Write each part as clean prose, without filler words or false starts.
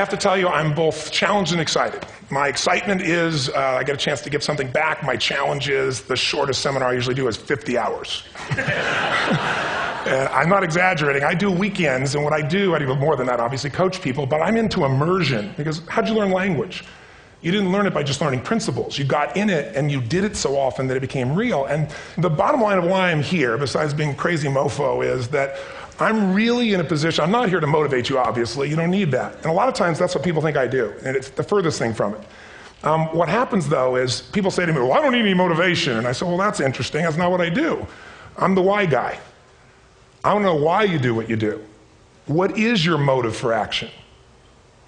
have to tell you, I'm both challenged and excited. My excitement is I get a chance to give something back. My challenge is the shortest seminar I usually do is 50 hours. And I'm not exaggerating. I do weekends, and what I do more than that, obviously, coach people, but I'm into immersion. Because how'd you learn language? You didn't learn it by just learning principles. You got in it, and you did it so often that it became real. And the bottom line of why I'm here, besides being a crazy mofo, is that I'm really in a position, I'm not here to motivate you, obviously. You don't need that. And a lot of times, that's what people think I do, and it's the furthest thing from it. What happens, though, is people say to me, well, I don't need any motivation. And I say, well, that's interesting. That's not what I do. I'm the why guy. I don't know why you do what you do. What is your motive for action?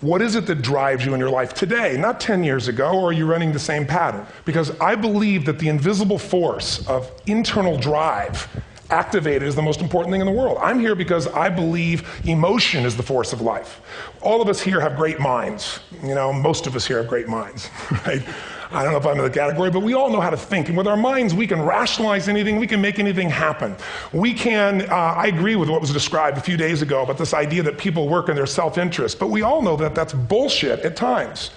What is it that drives you in your life today, not 10 years ago, or are you running the same pattern? Because I believe that the invisible force of internal drive activated is the most important thing in the world. I'm here because I believe emotion is the force of life. All of us here have great minds. You know, most of us here have great minds, right? I don't know if I'm in the category, but we all know how to think. And with our minds, we can rationalize anything. We can make anything happen. We can, I agree with what was described a few days ago about this idea that people work in their self-interest. But we all know that that's bullshit at times.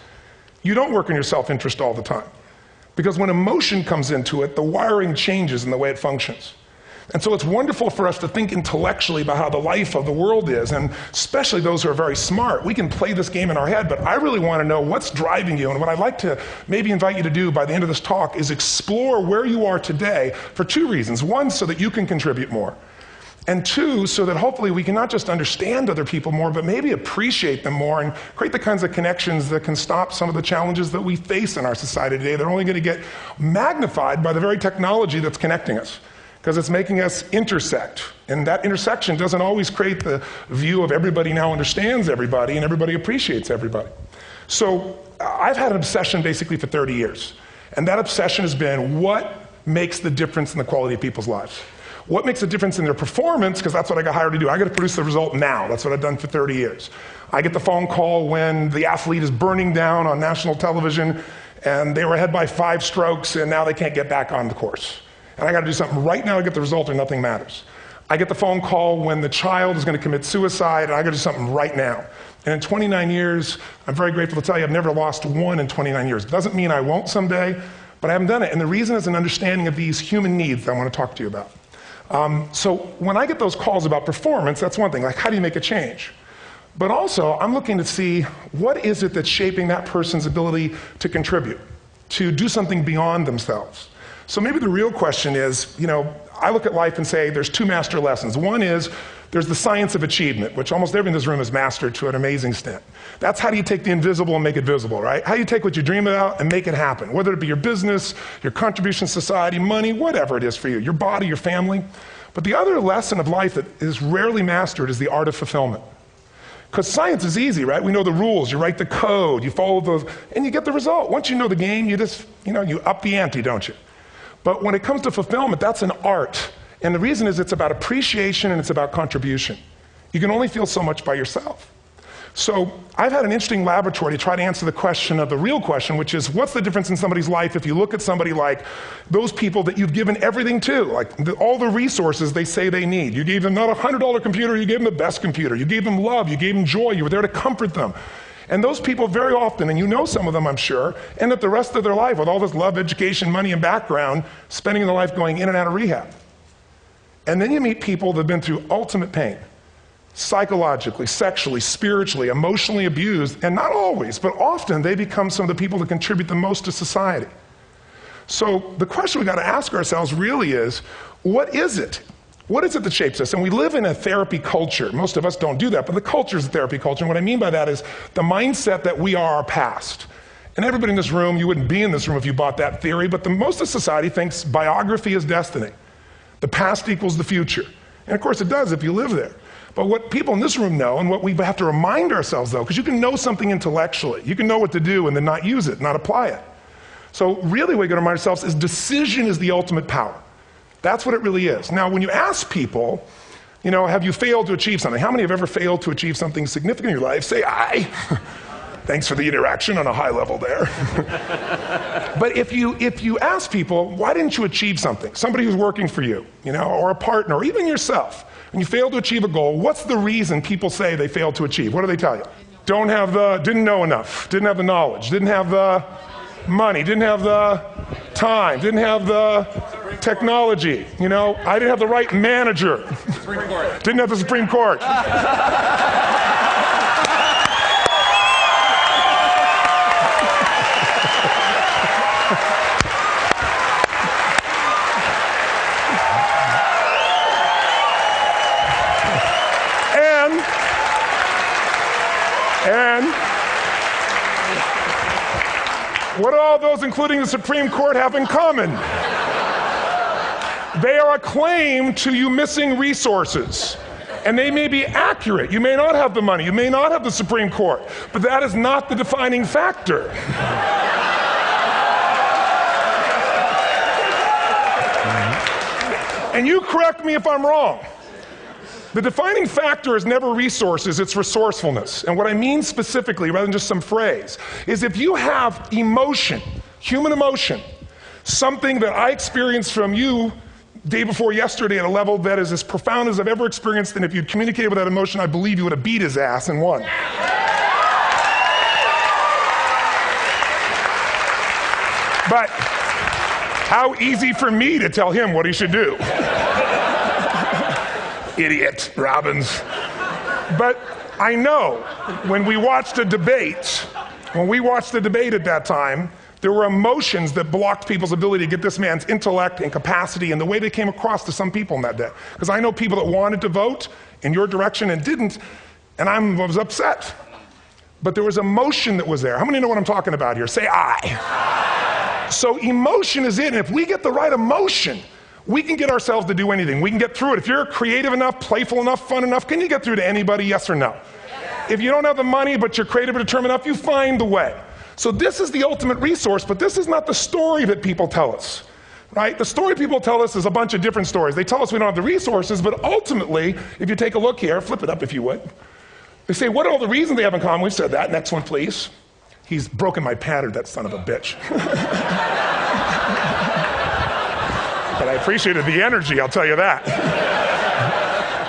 You don't work in your self-interest all the time. Because when emotion comes into it, the wiring changes in the way it functions. And so it's wonderful for us to think intellectually about how the life of the world is, and especially those who are very smart. We can play this game in our head, but I really want to know what's driving you. And what I'd like to maybe invite you to do by the end of this talk is explore where you are today for two reasons. One, so that you can contribute more. And two, so that hopefully we can not just understand other people more, but maybe appreciate them more and create the kinds of connections that can stop some of the challenges that we face in our society today. They're only going to get magnified by the very technology that's connecting us, because it's making us intersect. And that intersection doesn't always create the view of everybody now understands everybody and everybody appreciates everybody. So I've had an obsession basically for 30 years. And that obsession has been what makes the difference in the quality of people's lives? What makes a difference in their performance? Because that's what I got hired to do. I got to produce the result now. That's what I've done for 30 years. I get the phone call when the athlete is burning down on national television and they were ahead by 5 strokes and now they can't get back on the course. And I got to do something right now to get the result or nothing matters. I get the phone call when the child is going to commit suicide, and I got to do something right now. And in 29 years, I'm very grateful to tell you I've never lost one in 29 years. It doesn't mean I won't someday, but I haven't done it. And the reason is an understanding of these human needs that I want to talk to you about. So when I get those calls about performance, that's one thing, like how do you make a change? But also, I'm looking to see what is it that's shaping that person's ability to contribute, to do something beyond themselves. So maybe the real question is, you know, I look at life and say there's 2 master lessons. One is there's the science of achievement, which almost everyone in this room has mastered to an amazing extent. That's how do you take the invisible and make it visible, right? How do you take what you dream about and make it happen, whether it be your business, your contribution to society, money, whatever it is for you, your body, your family. But the other lesson of life that is rarely mastered is the art of fulfillment. Because science is easy, right? We know the rules. You write the code, you follow those, and you get the result. Once you know the game, you just, you up the ante, don't you? But when it comes to fulfillment, that's an art. And the reason is it's about appreciation and it's about contribution. You can only feel so much by yourself. So I've had an interesting laboratory to try to answer the question of the real question, which is what's the difference in somebody's life if you look at somebody like those people that you've given everything to, like all the resources they say they need. You gave them not a $100 computer, you gave them the best computer. You gave them love, you gave them joy, you were there to comfort them. And those people very often, and you know some of them I'm sure, end up the rest of their life with all this love, education, money, and background, spending their life going in and out of rehab. And then you meet people that have been through ultimate pain, psychologically, sexually, spiritually, emotionally abused, and not always, but often they become some of the people that contribute the most to society. So the question we got to ask ourselves really is, what is it? What is it that shapes us? And we live in a therapy culture. Most of us don't do that, but the culture is a therapy culture. And what I mean by that is the mindset that we are our past. And everybody in this room, you wouldn't be in this room if you bought that theory, but most of society thinks biography is destiny. The past equals the future. And of course it does if you live there. But what people in this room know, and what we have to remind ourselves though, because you can know something intellectually, you can know what to do and then not use it, not apply it. So really what we got to remind ourselves is decision is the ultimate power. That's what it really is. Now, when you ask people, have you failed to achieve something? How many have ever failed to achieve something significant in your life? Say, I. Thanks for the interaction on a high level there. But if you ask people, why didn't you achieve something? Somebody who's working for you, or a partner, or even yourself, and you failed to achieve a goal, what's the reason people say they failed to achieve? What do they tell you? didn't know enough, didn't have the knowledge, didn't have the money, didn't have the time, didn't have the technology, I didn't have the right manager, didn't have the Supreme Court. And what do all those, including the Supreme Court, have in common? They are a claim to you missing resources. And they may be accurate. You may not have the money. You may not have the Supreme Court. But that is not the defining factor. And you correct me if I'm wrong. The defining factor is never resources, it's resourcefulness. And what I mean specifically, rather than just some phrase, is if you have emotion, human emotion, something that I experienced from you day before yesterday at a level that is as profound as I've ever experienced, and if you'd communicated with that emotion, I believe you would have beat his ass and won. But how easy for me to tell him what he should do. Idiot, Robbins. But I know when we watched a debate, at that time, there were emotions that blocked people's ability to get this man's intellect and capacity and the way they came across to some people in that day. Because I know people that wanted to vote in your direction and didn't, and I was upset. But there was emotion that was there. How many know what I'm talking about here? Say I. So emotion is it, and if we get the right emotion, we can get ourselves to do anything. We can get through it. If you're creative enough, playful enough, fun enough, can you get through to anybody, yes or no? Yes. If you don't have the money, but you're creative and determined enough, you find the way. So this is the ultimate resource, but this is not the story that people tell us, right? The story people tell us is a bunch of different stories. They tell us we don't have the resources, but ultimately, if you take a look here, flip it up if you would. They say, what are all the reasons they have in common? We said that. Next one, please. He's broken my pattern, that son of a bitch. But I appreciated the energy, I'll tell you that.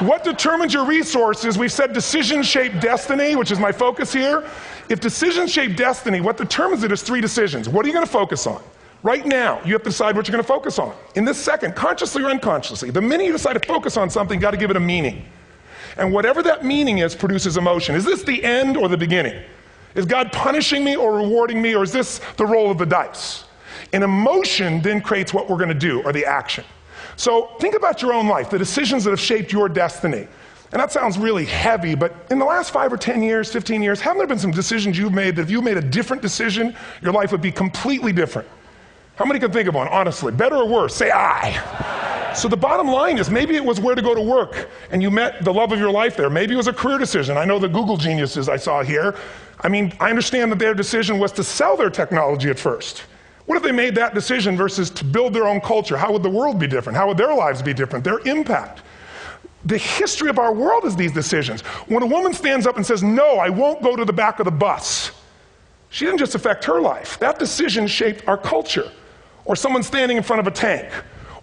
What determines your resources? We've said decisions shape destiny, which is my focus here. If decisions shape destiny, what determines it is 3 decisions. What are you going to focus on? Right now, you have to decide what you're going to focus on. In this second, consciously or unconsciously, the minute you decide to focus on something, you've got to give it a meaning. And whatever that meaning is produces emotion. Is this the end or the beginning? Is God punishing me or rewarding me, or is this the roll of the dice? And emotion then creates what we're going to do, or the action. So think about your own life, the decisions that have shaped your destiny. And that sounds really heavy, but in the last 5 or 10 years, 15 years, haven't there been some decisions you've made that if you made a different decision, your life would be completely different? How many can think of one, honestly? Better or worse? Say I. So the bottom line is maybe it was where to go to work, and you met the love of your life there. Maybe it was a career decision. I know the Google geniuses I saw here. I mean, I understand that their decision was to sell their technology at first. What if they made that decision versus to build their own culture? How would the world be different? How would their lives be different? Their impact. The history of our world is these decisions. When a woman stands up and says, no, I won't go to the back of the bus, she didn't just affect her life. That decision shaped our culture. Or someone standing in front of a tank.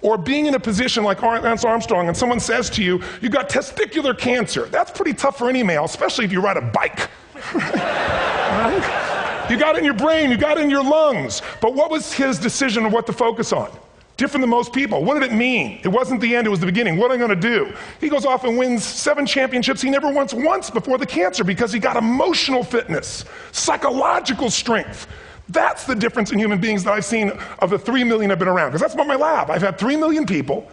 Or being in a position like Lance Armstrong and someone says to you, you've got testicular cancer. That's pretty tough for any male, especially if you ride a bike. Right? You got it in your brain, you got it in your lungs. But what was his decision of what to focus on? Different than most people. What did it mean? It wasn't the end, it was the beginning. What am I going to do? He goes off and wins 7 championships he never won once before the cancer because he got emotional fitness, psychological strength. That's the difference in human beings that I've seen of the 3 million I've been around. Because that's about my lab. I've had 3 million people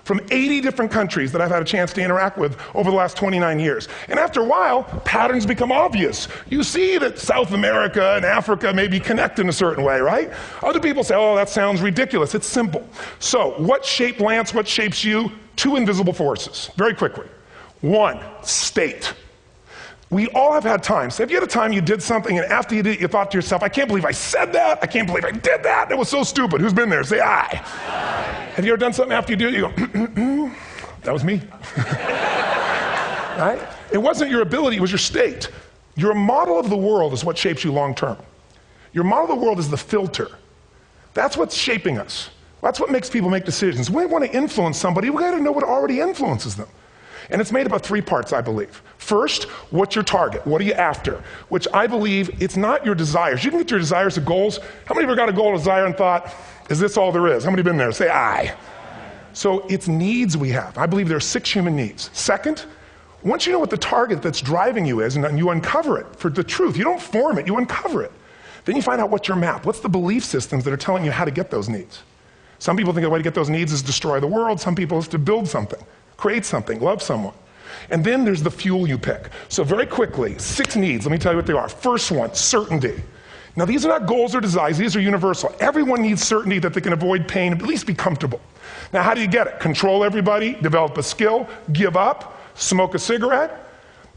from 80 different countries that I've had a chance to interact with over the last 29 years. And after a while, patterns become obvious. You see that South America and Africa maybe connect in a certain way, right? Other people say, oh, that sounds ridiculous. It's simple. So what shaped Lance? What shapes you? 2 invisible forces, very quickly. 1, state. We all have had times. Have you had a time you did something and after you did it, you thought to yourself, I can't believe I said that. I can't believe I did that. That was so stupid. Who's been there? Say I. Have you ever done something after you do it, you go, that was me. Right? It wasn't your ability, it was your state. Your model of the world is what shapes you long term. Your model of the world is the filter. That's what's shaping us. That's what makes people make decisions. When we want to influence somebody, we got to know what already influences them. And it's made up of 3 parts, I believe. First, what's your target? What are you after? Which I believe it's not your desires. You can get your desires to goals. How many of you got a goal or desire and thought, is this all there is? How many have been there? Say aye. So it's needs we have. I believe there are 6 human needs. Second, once you know what the target that's driving you is and you uncover it for the truth, you don't form it, you uncover it. Then you find out what's your map. What's the belief systems that are telling you how to get those needs? Some people think the way to get those needs is destroy the world. Some people is to build something, create something, love someone. And then there's the fuel you pick. So very quickly, 6 needs. Let me tell you what they are. First one, certainty. Now these are not goals or desires. These are universal. Everyone needs certainty that they can avoid pain and at least be comfortable. Now how do you get it? Control everybody, develop a skill, give up, smoke a cigarette.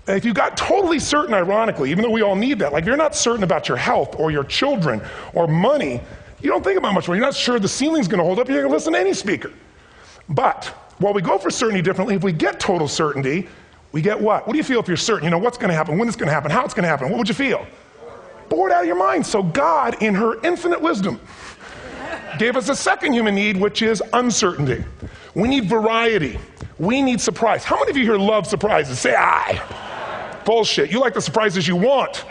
If you got totally certain, ironically, even though we all need that, like if you're not certain about your health or your children or money, you don't think about much more. You're not sure the ceiling's going to hold up. You're going to listen to any speaker. But while we go for certainty differently, if we get total certainty, we get what? What do you feel if you're certain? You know what's going to happen, when it's going to happen, how it's going to happen. What would you feel? Bored out of your mind. So God, in her infinite wisdom, gave us a second human need, which is uncertainty. We need variety. We need surprise. How many of you here love surprises? Say aye. Bullshit. You like the surprises you want.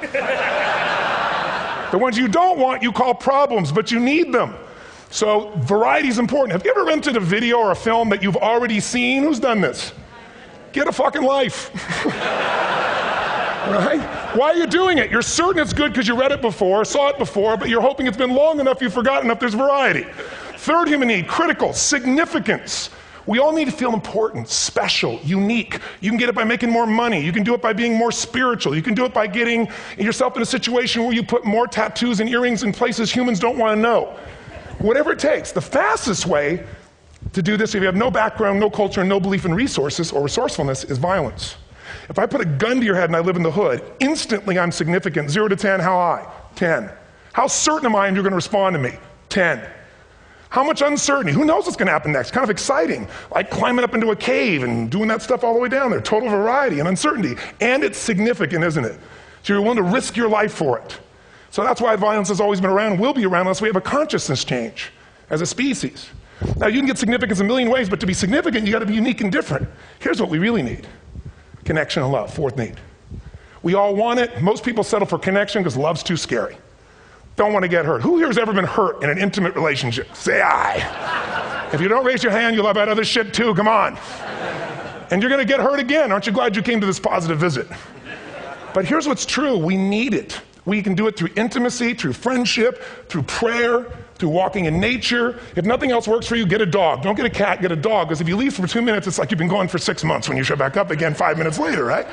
The ones you don't want, you call problems, but you need them. So variety is important. Have you ever rented a video or a film that you've already seen? Who's done this? Get a fucking life. Right? Why are you doing it? You're certain it's good because you read it before, saw it before, but you're hoping it's been long enough you've forgotten enough there's variety. Third human need, critical, significance. We all need to feel important, special, unique. You can get it by making more money. You can do it by being more spiritual. You can do it by getting yourself in a situation where you put more tattoos and earrings in places humans don't want to know. Whatever it takes. The fastest way to do this, if you have no background, no culture, and no belief in resources or resourcefulness, is violence. If I put a gun to your head and I live in the hood, instantly I'm significant. 0 to 10, how high? 10. How certain am I you're going to respond to me? 10. How much uncertainty? Who knows what's going to happen next? Kind of exciting, like climbing up into a cave and doing that stuff all the way down there. Total variety and uncertainty. And it's significant, isn't it? So you're willing to risk your life for it. So that's why violence has always been around and will be around unless we have a consciousness change as a species. Now you can get significance a million ways, but to be significant, you got to be unique and different. Here's what we really need. Connection and love, fourth need. We all want it. Most people settle for connection because love's too scary. Don't want to get hurt. Who here has ever been hurt in an intimate relationship? Say aye. If you don't raise your hand, you'll have had other shit too. Come on. And you're going to get hurt again. Aren't you glad you came to this positive visit? But here's what's true. We need it. We can do it through intimacy, through friendship, through prayer, through walking in nature. If nothing else works for you, get a dog. Don't get a cat, get a dog. Because if you leave for 2 minutes, it's like you've been gone for 6 months when you show back up again 5 minutes later, right?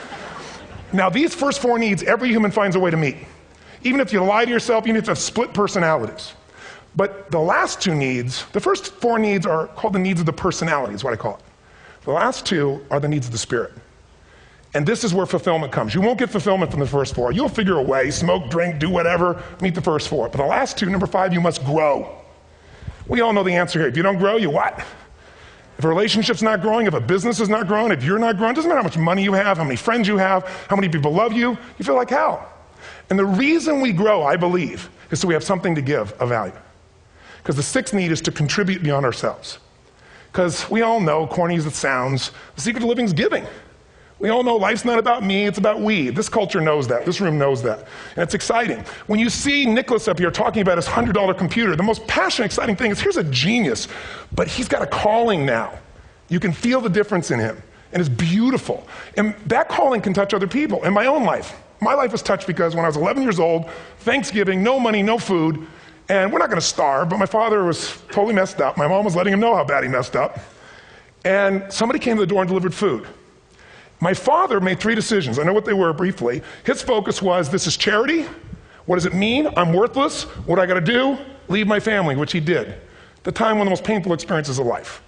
Now, these first 4 needs, every human finds a way to meet. Even if you lie to yourself, even if you have split personalities. But the last 2 needs, the first 4 needs are called the needs of the personality, is what I call it. The last 2 are the needs of the spirit. And this is where fulfillment comes. You won't get fulfillment from the first 4. You'll figure a way, smoke, drink, do whatever, meet the first 4. But the last 2, number 5, you must grow. We all know the answer here. If you don't grow, you what? If a relationship's not growing, if a business is not growing, if you're not growing, it doesn't matter how much money you have, how many friends you have, how many people love you, you feel like hell. And the reason we grow, I believe, is so we have something to give of value. Because the 6th need is to contribute beyond ourselves. Because we all know, corny as it sounds, the secret of living is giving. We all know life's not about me, it's about we. This culture knows that. This room knows that. And it's exciting. When you see Nicholas up here talking about his $100 computer, the most passionate, exciting thing is here's a genius, but he's got a calling now. You can feel the difference in him. And it's beautiful. And that calling can touch other people. In my own life, my life was touched because when I was 11 years old, Thanksgiving, no money, no food, and we're not going to starve, but my father was totally messed up. My mom was letting him know how bad he messed up. And somebody came to the door and delivered food. My father made 3 decisions. I know what they were briefly. His focus was, this is charity. What does it mean? I'm worthless. What do I got to do? Leave my family, which he did. The time, one of the most painful experiences of life.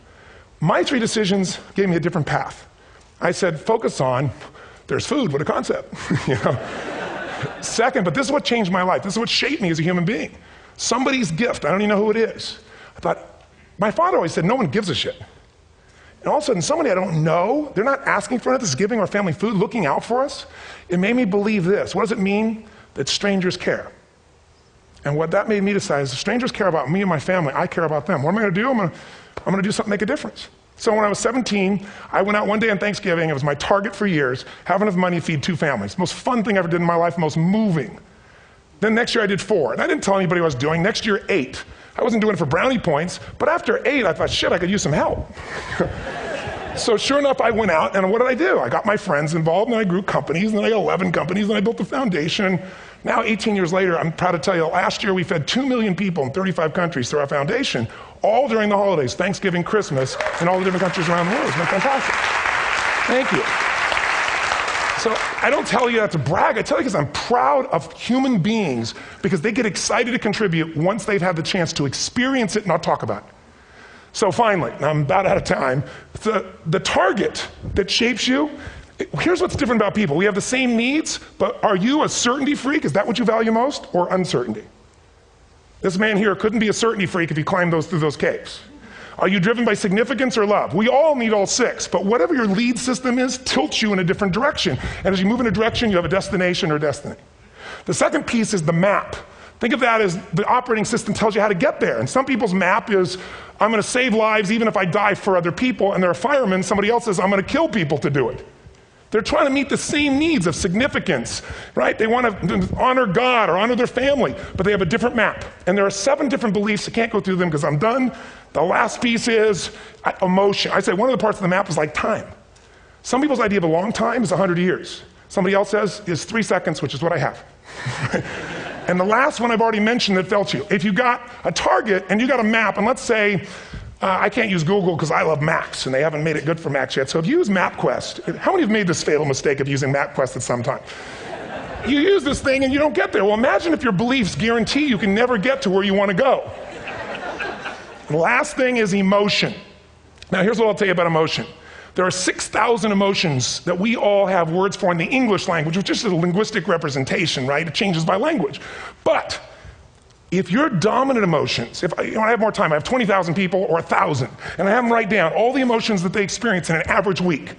My 3 decisions gave me a different path. I said, focus on, there's food, what a concept. You know? Second, but this is what changed my life. This is what shaped me as a human being. Somebody's gift, I don't even know who it is. I thought, my father always said, no one gives a shit. And all of a sudden, somebody I don't know, they're not asking for it, this is giving our family food, looking out for us. It made me believe this. What does it mean? That strangers care. And what that made me decide is if strangers care about me and my family, I care about them. What am I going to do? I'm going to do something to make a difference. So when I was 17, I went out one day on Thanksgiving. It was my target for years, have enough money to feed 2 families. Most fun thing I ever did in my life, most moving. Then next year I did 4, and I didn't tell anybody what I was doing. Next year, 8. I wasn't doing it for brownie points, but after 8, I thought, shit, I could use some help. So sure enough, I went out, and what did I do? I got my friends involved, and I grew companies, and then I got 11 companies, and I built a foundation. Now, 18 years later, I'm proud to tell you, last year we fed 2 million people in 35 countries through our foundation, all during the holidays, Thanksgiving, Christmas, in all the different countries around the world. It's been fantastic. Thank you. So I don't tell you that to brag. I tell you because I'm proud of human beings because they get excited to contribute once they've had the chance to experience it, not talk about it. So finally, I'm about out of time, the target that shapes you, here's what's different about people. We have the same needs, but are you a certainty freak? Is that what you value most, or uncertainty? This man here couldn't be a certainty freak if he climbed through those caves. Are you driven by significance or love? We all need all 6, but whatever your lead system is tilts you in a different direction. And as you move in a direction, you have a destination or destiny. The second piece is the map. Think of that as the operating system tells you how to get there. And some people's map is, I'm going to save lives even if I die for other people. And they're a fireman. Somebody else says, I'm going to kill people to do it. They're trying to meet the same needs of significance, right? They want to honor God or honor their family, but they have a different map. And there are 7 different beliefs. I can't go through them because I'm done. The last piece is emotion. I say one of the parts of the map is like time. Some people's idea of a long time is 100 years. Somebody else says is 3 seconds, which is what I have. And the last one I've already mentioned that felt you. If you got a target and you got a map, and let's say, I can't use Google because I love maps, and they haven't made it good for Macs yet. So if you use MapQuest, how many have made this fatal mistake of using MapQuest at some time? You use this thing and you don't get there. Well, imagine if your beliefs guarantee you can never get to where you want to go. The last thing is emotion. Now here's what I'll tell you about emotion. There are 6,000 emotions that we all have words for in the English language, which is just a linguistic representation, right? It changes by language. But if your dominant emotions, if I have more time, I have 20,000 people or 1,000, and I have them write down all the emotions that they experience in an average week.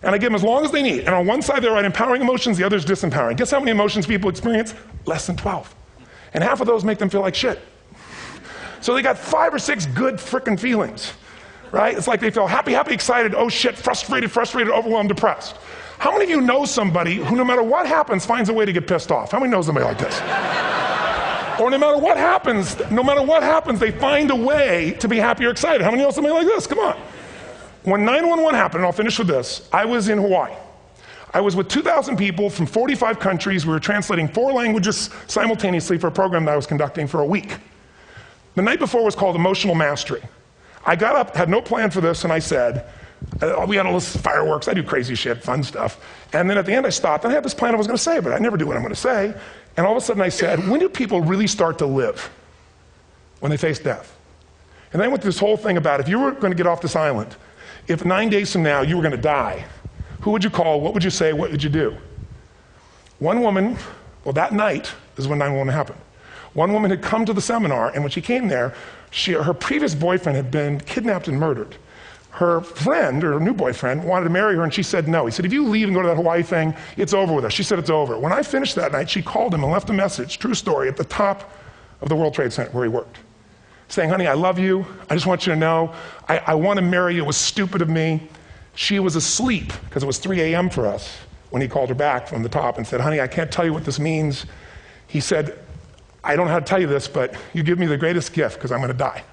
And I give them as long as they need. And on one side they write empowering emotions, the other is disempowering. Guess how many emotions people experience? Less than 12. And half of those make them feel like shit. So they got 5 or 6 good frickin' feelings, right? It's like they feel happy, happy, excited, oh shit, frustrated, overwhelmed, depressed. How many of you know somebody who no matter what happens finds a way to get pissed off? How many know somebody like this? Or no matter what happens, they find a way to be happy or excited. How many know somebody like this? Come on. When 9/11 happened, and I'll finish with this, I was in Hawaii. I was with 2,000 people from 45 countries. We were translating 4 languages simultaneously for a program that I was conducting for a week. The night before was called Emotional Mastery. I got up, had no plan for this, and I said, we had all this fireworks, I do crazy shit, fun stuff. And then at the end I stopped, and I had this plan I was going to say, but I never do what I'm going to say. And all of a sudden I said, when do people really start to live? When they face death. And then I went through this whole thing about if you were going to get off this island, if 9 days from now you were going to die, who would you call, what would you say, what would you do? One woman, well that night is when 9/11 happened. One woman had come to the seminar, and when she came there, her previous boyfriend had been kidnapped and murdered. Her friend, or her new boyfriend, wanted to marry her, and she said no. He said, if you leave and go to that Hawaii thing, it's over with us. She said it's over. When I finished that night, she called him and left a message, true story, at the top of the World Trade Center where he worked, saying, honey, I love you. I just want you to know, I want to marry you. It was stupid of me. She was asleep, because it was 3 a.m. for us, when he called her back from the top and said, honey, I can't tell you what this means. He said, I don't know how to tell you this, but you give me the greatest gift because I'm going to die.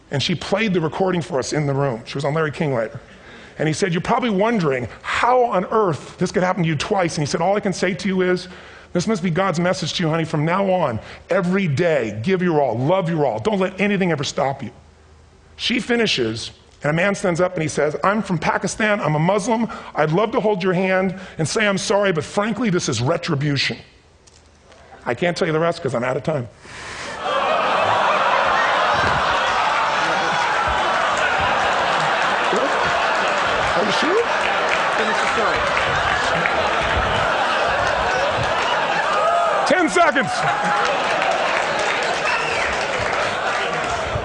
And she played the recording for us in the room. She was on Larry King later. And he said, you're probably wondering how on earth this could happen to you twice. And he said, all I can say to you is, this must be God's message to you, honey. From now on, every day, give your all, love your all. Don't let anything ever stop you. She finishes, and a man stands up and he says, I'm from Pakistan, I'm a Muslim. I'd love to hold your hand and say I'm sorry, but frankly, this is retribution. I can't tell you the rest because I'm out of time. Are you sure? Finish the story. 10 seconds.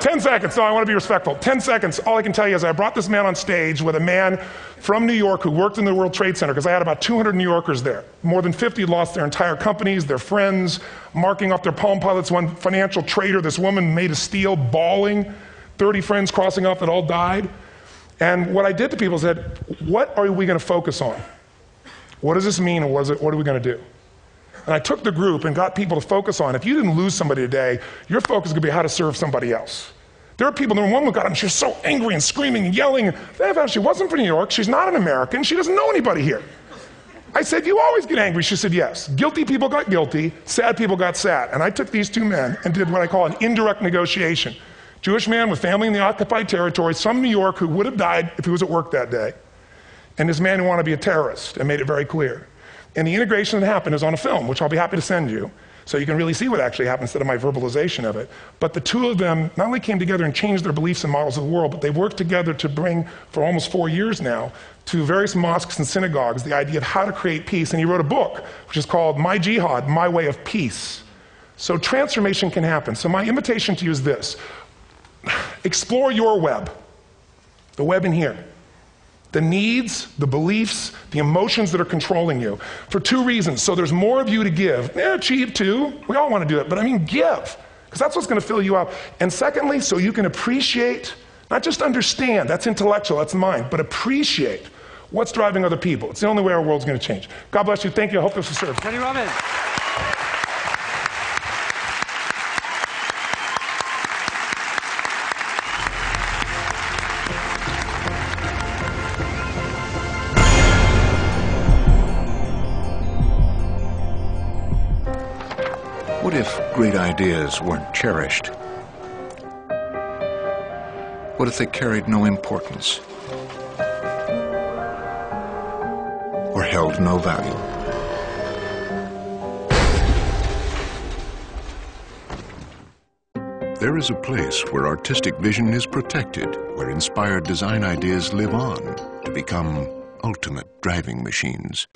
10 seconds. No, I want to be respectful. 10 seconds. All I can tell you is I brought this man on stage with a man from New York who worked in the World Trade Center, because I had about 200 New Yorkers there. More than 50 lost their entire companies, their friends, marking off their Palm Pilots. One financial trader, this woman made of steel, bawling. 30 friends crossing off that all died. And what I did to people is said, what are we going to focus on? What does this mean, and what are we going to do? And I took the group and got people to focus on, if you didn't lose somebody today, your focus is going to be how to serve somebody else. There are people, one woman got up and she was so angry and screaming and yelling. She wasn't from New York, she's not an American, she doesn't know anybody here. I said, you always get angry. She said, yes. Guilty people got guilty, sad people got sad. And I took these two men and did what I call an indirect negotiation. Jewish man with family in the occupied territory, from New York, who would have died if he was at work that day. And this man who wanted to be a terrorist, and made it very clear. And the integration that happened is on a film, which I'll be happy to send you, so you can really see what actually happened instead of my verbalization of it. But the two of them not only came together and changed their beliefs and models of the world, but they've worked together to bring, for almost 4 years now, to various mosques and synagogues, the idea of how to create peace. And he wrote a book, which is called My Jihad, My Way of Peace. So transformation can happen. So my invitation to you is this. Explore your web, the web in here. The needs, the beliefs, the emotions that are controlling you, for 2 reasons. So there's more of you to give. Achieve too. We all want to do it, but I mean give, because that's what's going to fill you up. And secondly, so you can appreciate, not just understand, that's intellectual, that's mind, but appreciate what's driving other people. It's the only way our world's going to change. God bless you. Thank you. I hope this will serve. Tony Robbins. What if great ideas weren't cherished? What if they carried no importance? Or held no value? There is a place where artistic vision is protected, where inspired design ideas live on to become ultimate driving machines.